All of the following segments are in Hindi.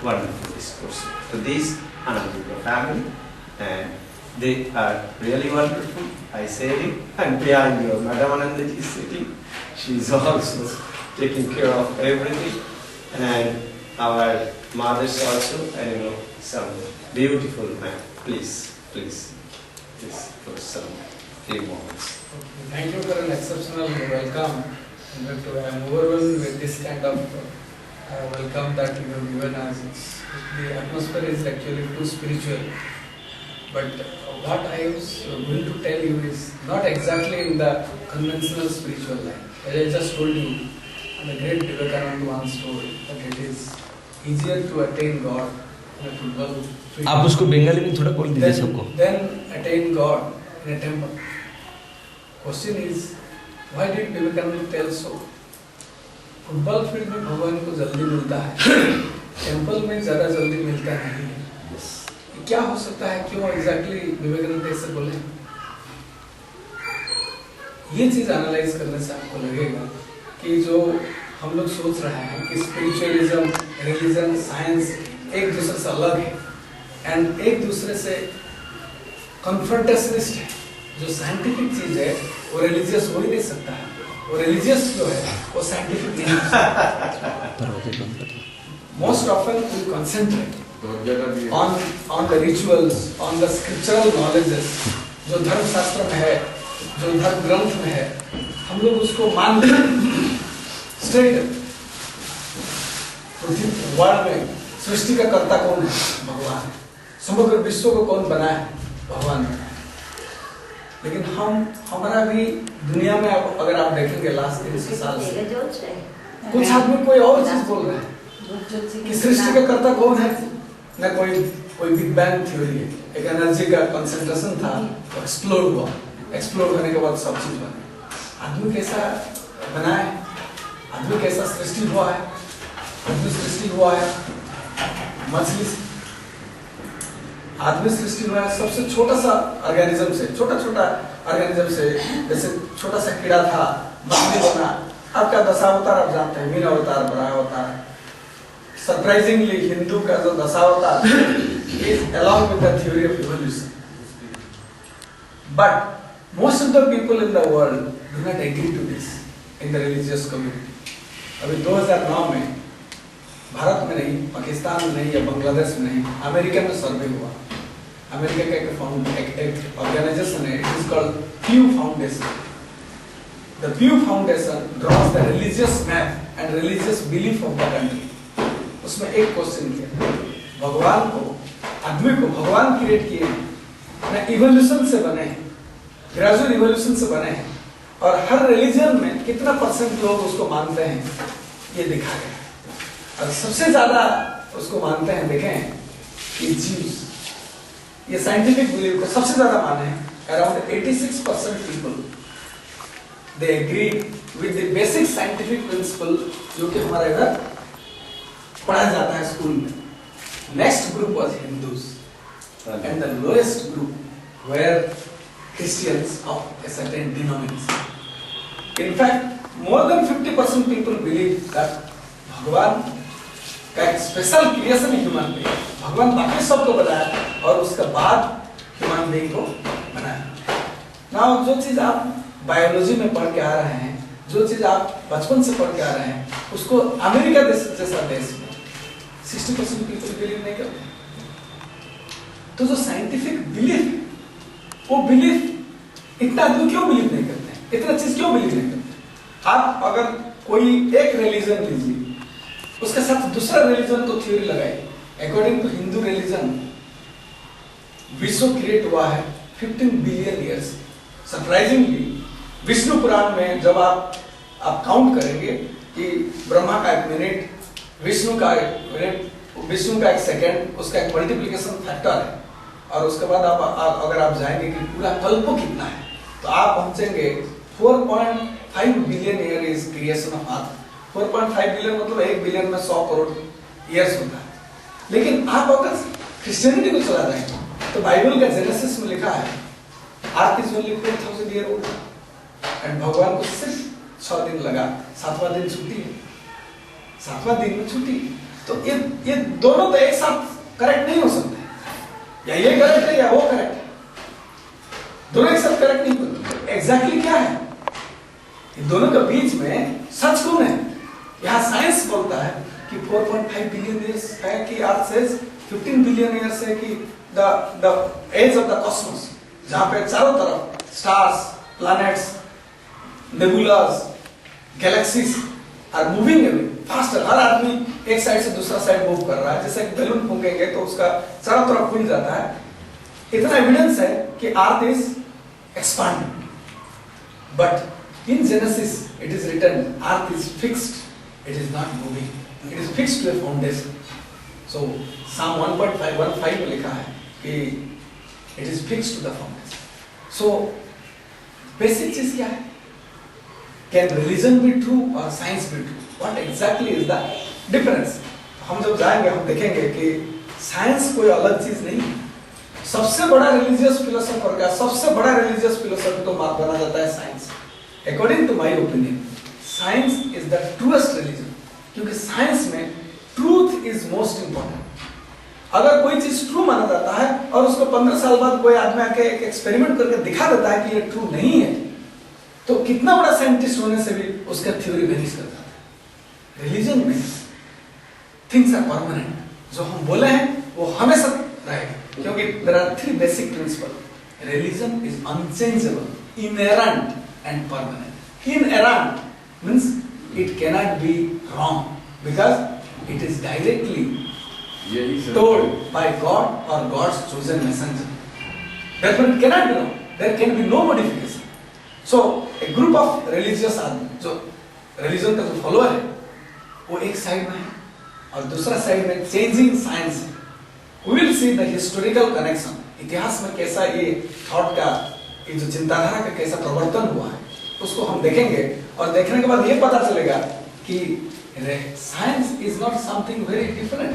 wonderful discourse. To this Anandika family, and they are really wonderful. I say it, and behind you, Madam Anandaji is sitting. She is also taking care of everything, and our mothers also, and some beautiful man. Please, for some few moments. Thank you for an exceptional welcome. I'm overwhelmed with this kind of welcome that you have given us. The atmosphere is actually too spiritual. But what I was going to tell you is not exactly in the conventional spiritual line. As I just told you, the great Vivekananda once told that it is easier to attain God in a football field. आप उसको बंगाली में थोड़ा बोल दीजिए सबको. Then attain God in a temple. Question is, why did Vivekananda tell so? Football field में भगवान को जल्दी मिलता है, टेम्पल में ज़्यादा जल्दी मिलता नहीं है. क्या हो सकता है, क्यों एग्जैक्टली विवेकानंद ऐसे बोले? ये चीज एनालाइज करने से आपको लगेगा कि जो हम लोग सोच रहे हैं कि स्पिरिचुअलिज्म, रिलीजन, साइंस एक दूसरे से अलग है एंड एक दूसरे से कन्फ्रंटेशनिस्ट है. जो साइंटिफिक चीज है वो रिलीजियस हो ही नहीं सकता है, वो रिलीजियस जो है वो साइंटिफिक नहीं हो सकता. Most often we concentrate on the rituals, on the scriptural knowledges, जो धर्मशास्त्र में है, जो धर्म ग्रंथ में है, हम लोग उसको मान लेते हैं. स्ट्रेट पृथ्वी वर्ल्ड में सृष्टि का कर्ता कौन है? भगवान है. समग्र विश्व को कौन बनाया है? भगवान ने. लेकिन हमारा भी दुनिया में अगर आप देखेंगे लास्ट 300 साल से कुछ आदमी कोई और चीज बोल रहे हैं कि सृष्टि का कर्ता कौन है. न कोई बिग बैंग थ्योरी है, एक एनर्जी का कंसंट्रेशन था, एक्सप्लोड हुआ, एक्सप्लोड होने के बाद सब चीज बनी. आदमी कैसा बना है? आदमी कैसा सृष्टि हुआ है? आदमी सृष्टि हुआ है मछली से. आदमी सृष्टि हुआ है सबसे छोटा सा ऑर्गेनिज्म से, छोटा ऑर्गेनिज्म से. जैसे छोटा सा कीड़ा था, मछली बना. आपका दशावतार आप जानते हैं, मीन अवतार, बड़ा अवतार. Surprisingly, Hindu का जो Dashavatar is along with the theory of evolution. But most of the people in the world do not agree to this in the religious community. अभी 2009 में भारत में नहीं, पाकिस्तान में नहीं या बांग्लादेश में नहीं, अमेरिका में सर्वे हुआ. अमेरिका का एक ऑर्गेनाइजेशन है, it is called Pew Foundation. The Pew Foundation draws the religious map and religious belief of the country. उसमें एक क्वेश्चन किया, भगवान को, आदमी को भगवान क्रिएट किए ना, इवोल्यूशन से बने हैं, ग्रेजुअल इवोल्यूशन से बने हैं, और हर रिलीजन में कितना % लोग उसको मानते हैं ये दिखा गया. और सबसे ज्यादा उसको मानते हैं, देखें कि जीव्स, ये साइंटिफिक बिलीव को सबसे ज्यादा माने हैं. Around 86% people they agree with the basic scientific principle जो कि हमारे इधर पढ़ा जाता है स्कूल में. Next group was Hindus and the lowest group were Christians of a certain denomination. In fact more than 50% people believe that भगवान का एक स्पेशल क्रिएशन है ह्यूमन बीइंग. भगवान बाकी सबको बनाया और उसके बाद ह्यूमन बीइंग को बनाया. नाउ जो चीज आप बायोलॉजी में पढ़ के आ रहे हैं, जो चीज आप बचपन से पढ़ के आ रहे हैं, उसको अमेरिका जैसा देश में 60% पीपल बिलीव नहीं करते. तो जो साइंटिफिक बिलीफ, वो बिलीफ इतना आदमी क्यों बिलीव नहीं करते हैं? इतना चीज क्यों बिलीव नहीं करते? आप अगर कोई एक रिलीजन लीजिए, उसके साथ दूसरा रिलीजन को थ्योरी लगाइए. अकॉर्डिंग टू हिंदू रिलीजन विश्व क्रिएट हुआ है 15 बिलियन ईयर्स. सरप्राइजिंगली विष्णु पुराण में जब आप काउंट करेंगे कि ब्रह्मा का 1 मिनट, विष्णु का 1 मिनट, विष्णु का 1 सेकेंड, उसका एक मल्टीप्लिकेशन फैक्टर है. और उसके बाद अगर आप जाएंगे कि पूरा कल्प कितना है, तो आप पहुंचेंगे 4.5 billion year is creation of earth. 4.5 billion मतलब 1 बिलियन में 100 करोड़ ईयर्स होता है. लेकिन आप अगर क्रिश्चियनिटी को चला जाएंगे तो बाइबल का जेनेसिस में लिखा है earth is only 4000 year old and भगवान को सिर्फ 6 दिन लगा, 7वां दिन छुट्टी है, 7वां दिन में छुट्टी. तो ये दोनों तो एक साथ करेक्ट नहीं हो सकते, या ये करेक्ट है या वो करेक्ट है, दोनों एक साथ करेक्ट नहीं होते। एग्जैक्टली क्या है इन दोनों के बीच में, सच कौन है? यहाँ साइंस बोलता है कि 4.5 बिलियन ईयर्स है, कि अर्थ सेज 15 बिलियन ईयर्स है, कि the age of the cosmos, जहां पे चारों तरफ stars, planets, nebulas, galaxies are moving away faster. हर आदमी एक साइड से दूसरा साइड मूव कर रहा है, जैसे एक बैलून फूंकेंगे तो उसका चारों तरफ खुल जाता है। इतना एविडेंस है कि earth is expanding, but in Genesis it is written earth is fixed, it is not moving, it is fixed to a foundation. So Psalm 1.5 में लिखा है कि it is fixed to the foundation. So basic चीज क्या है? Can religion be true or science be true? What exactly is the difference? हम जब जाएंगे हम देखेंगे कि साइंस कोई अलग चीज नहीं है। सबसे बड़ा रिलीजियस फिलोसोफर का, सबसे बड़ा रिलीजियस फिलोसोफर तो माना जाता है science. According to my opinion, science is the truest religion, क्योंकि साइंस में ट्रूथ इज मोस्ट इंपॉर्टेंट। अगर कोई चीज ट्रू माना जाता है और उसको 15 साल बाद कोई आदमी आके एक एक्सपेरिमेंट करके दिखा देता है कि ये ट्रू नहीं है, तो कितना बड़ा साइंटिस्ट होने से भी उसका थ्योरी वेनिश कर जाता है। रिलीजन में थिंग्स आर परमानेंट, जो हम बोले हैं वो हमेशा रहेगा, क्योंकि there are 3 basic principle. Religion is unchangeable, inherent and permanent. Inherent means it cannot be wrong because it is directly told by God or God's chosen messenger. Therefore it cannot be wrong. There can be no modification. So a group of religious आदमी जो religion का जो follower है वो एक साइड में है और दूसरा साइड में changing science है। We will see the historical connection. इतिहास में कैसा ये thought का, ये जो चिंताधारा का कैसा प्रवर्तन हुआ है उसको हम देखेंगे, और देखने के बाद ये पता चलेगा कि science is not something very different.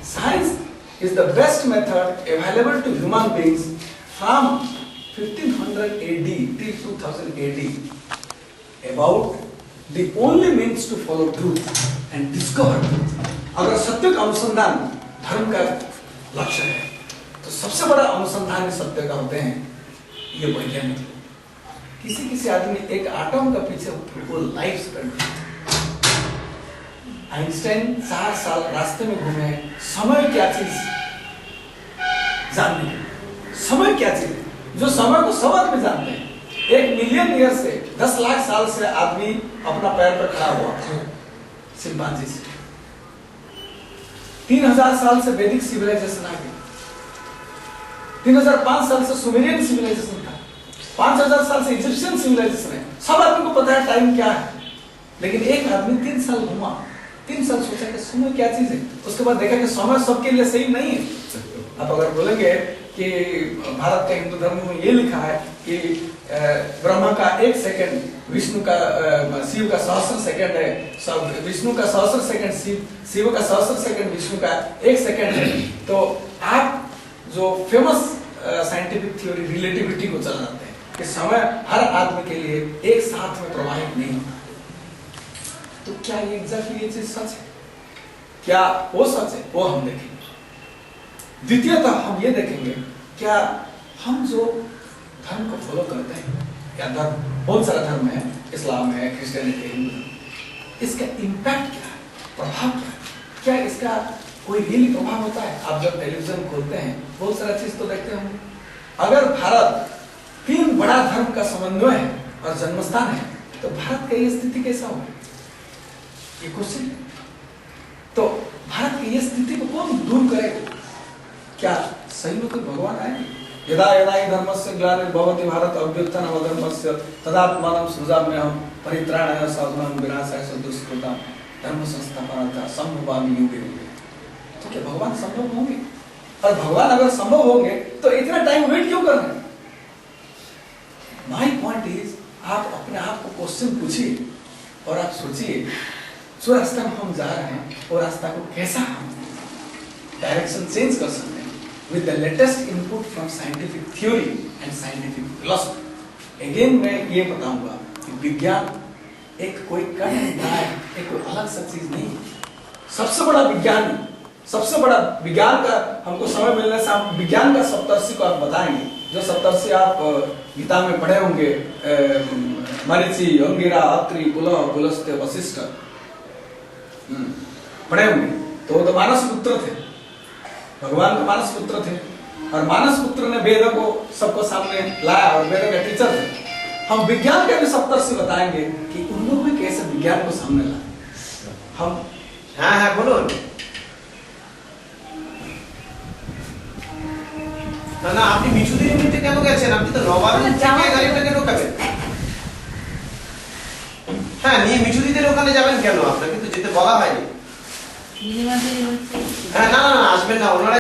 Science is the best method available to human beings from 1500 AD till 2000 AD about the only means to follow truth and discover truth. अगर सत्य का अनुसंधान धर्म का लक्ष्य है तो सबसे बड़ा अनुसंधान सत्य का होते हैं ये वैज्ञानिक। किसी आदमी एक एटम का पीछे वो लाइफ स्पेंड किया। आइंस्टाइन 4 साल रास्ते में घूमे, समय क्या चीज जानने, समय क्या चीज, जो समय को सब आदमी जानते हैं। 1 मिलियन ईयर से 10 लाख साल से आदमी अपना पैर पर खड़ा हुआ चिंपांजी से। 3000 साल से वैदिक सिविलाइजेशन आ गई, 3005 साल से सुमेरियन सिविलाइजेशन था, 5000 साल से इजिप्शियन सिविलाइजेशन है। सब आदमी को पता है टाइम क्या है, लेकिन एक आदमी 3 साल घूमा, 3 साल सोचा कि समय क्या चीज है, उसके बाद देखा कि समय सबके लिए सही नहीं है। आप अगर बोलेंगे कि भारत के हिंदू धर्म में ये लिखा है कि ब्रह्मा का 1 सेकंड, विष्णु का शिव का 1000 सेकंड है, सब विष्णु का 1000 सेकंड शिव का 1000 सेकंड, विष्णु का 1 सेकंड है, तो आप जो फेमस साइंटिफिक थ्योरी रिलेटिविटी को चला जाते हैं कि समय हर आदमी के लिए एक साथ में प्रवाहित नहीं होता। तो क्या ये एग्जैक्टली ये चीज सच है? क्या वो सच है? वो हम देखेंगे। द्वितीयतः हम ये देखेंगे क्या हम जो धर्म को फॉलो करते हैं, या धर्म बहुत सारा धर्म है, इस्लाम है, क्रिश्चियनिटी है, हिंदू, इसका इम्पैक्ट क्या है, प्रभाव क्या है, क्या इसका कोई रियली प्रभाव होता है? आप जब टेलीविजन खोलते हैं बहुत सारा चीज तो देखते होंगे। अगर भारत 3 बड़ा धर्म का समन्वय है और जन्मस्थान है तो भारत का ये स्थिति कैसा होगा? ये क्वेश्चन है। तो भारत की ये स्थिति को कौन दूर करेगा? क्या सही में कोई भगवान आएंगे? यदा यदा हि धर्मस्य ग्लानिर्भवति भारत अभ्युत्थानमधर्मस्य तदात्मानं सृजाम्यहं परित्राणाय साधूनां विनाशाय च दुष्कृतां धर्म संस्थापनार्थाय संभवामि युगे युगे। तो क्या भगवान संभव होंगे? और भगवान अगर संभव होंगे तो इतना टाइम वेट क्यों कर रहे हैं? माय पॉइंट इज, आप अपने आप को क्वेश्चन पूछिए और आप सोचिए जो रास्ता में हम जा रहे हैं वो रास्ता को कैसा हम डायरेक्शन चेंज कर सकते हैं with the latest input from scientific theory and scientific philosophy. Again मैं ये बताऊंगा कि विज्ञान एक कोई कट है, एक कोई अलग सा चीज नहीं है। सबसे बड़ा विज्ञानी, सबसे बड़ा विज्ञान का हमको समय मिलने से हम विज्ञान का सप्तर्षि को आप बताएंगे, जो सप्तर्षि आप गीता में पढ़े होंगे, मरीचि, अंगिरा, अत्रि, पुलह, पुलस्त्य, वशिष्ठ, पढ़े होंगे। तो वो तो मानस पुत्र थे, भगवान के मानस पुत्र थे, और मानस पुत्र ने वेद को सबको सामने लाया और वेद के टीचर थे। हम विज्ञान के भी सप्तर्षि बताएंगे कि उन लोग भी कैसे विज्ञान को सामने लाए। हम হ্যাঁ হ্যাঁ বলুন। না না, আপনি মিঠুদের নিতে কেন গেছেন? আপনি তো নবাবের থেকে গাড়িটাকে ঢোকাবেন। হ্যাঁ, নিয়ে মিঠুদিদের ওখানে যাবেন কেন? আপনাকে তো যেতে বলা হয়নি। হ্যাঁ, না না না, আসবেন না, ওনারা